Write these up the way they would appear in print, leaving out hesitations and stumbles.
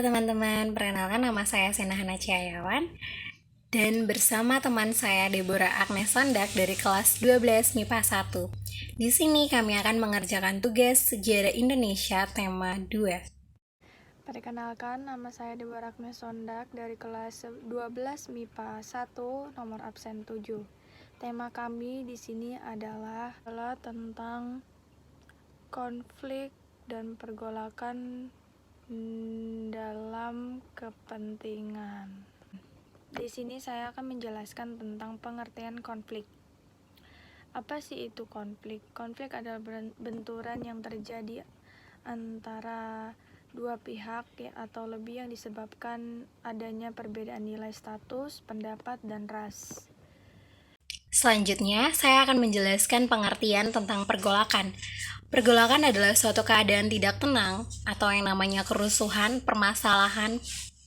teman-teman, perkenalkan nama saya Sena Hana Ciayawan dan bersama teman saya Deborah Agnes Sondak dari kelas 12 MIPA 1. Di sini kami akan mengerjakan tugas Sejarah Indonesia tema 2. Perkenalkan, nama saya Deborah Agnes Sondak dari kelas 12 MIPA 1, nomor absen 7. Tema kami di sini adalah tentang konflik dan pergolakan dalam kepentingan. Di sini saya akan menjelaskan tentang pengertian konflik. Apa sih itu konflik? Konflik adalah benturan yang terjadi antara dua pihak atau lebih yang disebabkan adanya perbedaan nilai status, pendapat, dan ras. Selanjutnya, saya akan menjelaskan pengertian tentang pergolakan. Pergolakan adalah suatu keadaan tidak tenang atau yang namanya kerusuhan, permasalahan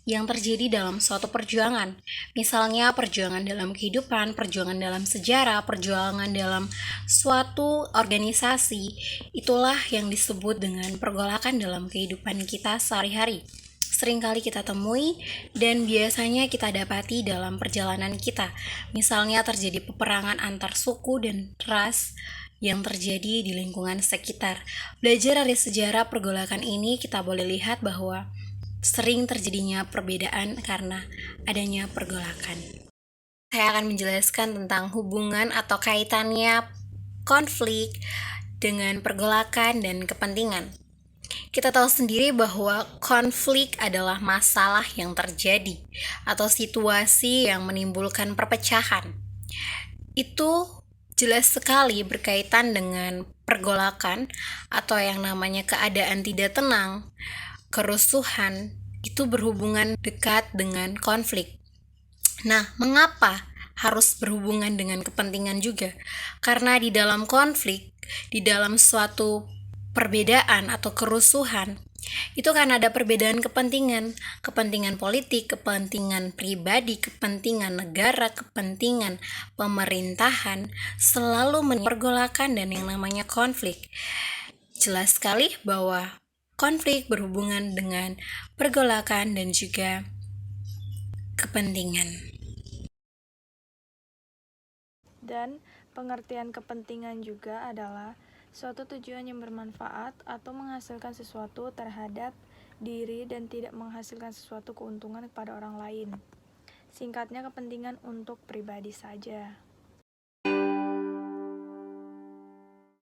yang terjadi dalam suatu perjuangan. Misalnya perjuangan dalam kehidupan, perjuangan dalam sejarah, perjuangan dalam suatu organisasi. Itulah yang disebut dengan pergolakan dalam kehidupan kita sehari-hari. Seringkali kita temui dan biasanya kita dapati dalam perjalanan kita. Misalnya terjadi peperangan antar suku dan ras yang terjadi di lingkungan sekitar. Belajar dari sejarah pergolakan ini, kita boleh lihat bahwa sering terjadinya perbedaan karena adanya pergolakan. Saya akan menjelaskan tentang hubungan atau kaitannya konflik dengan pergolakan dan kepentingan. Kita tahu sendiri bahwa konflik adalah masalah yang terjadi atau situasi yang menimbulkan perpecahan. Itu jelas sekali berkaitan dengan pergolakan atau yang namanya keadaan tidak tenang, kerusuhan, itu berhubungan dekat dengan konflik. Nah, mengapa harus berhubungan dengan kepentingan juga? Karena di dalam konflik, di dalam suatu perbedaan atau kerusuhan, itu kan ada perbedaan kepentingan politik, kepentingan pribadi, kepentingan negara, kepentingan pemerintahan, selalu pergolakan dan yang namanya konflik. Jelas sekali bahwa konflik berhubungan dengan pergolakan dan juga kepentingan. Dan pengertian kepentingan juga adalah suatu tujuan yang bermanfaat atau menghasilkan sesuatu terhadap diri dan tidak menghasilkan sesuatu keuntungan kepada orang lain. Singkatnya, kepentingan untuk pribadi saja.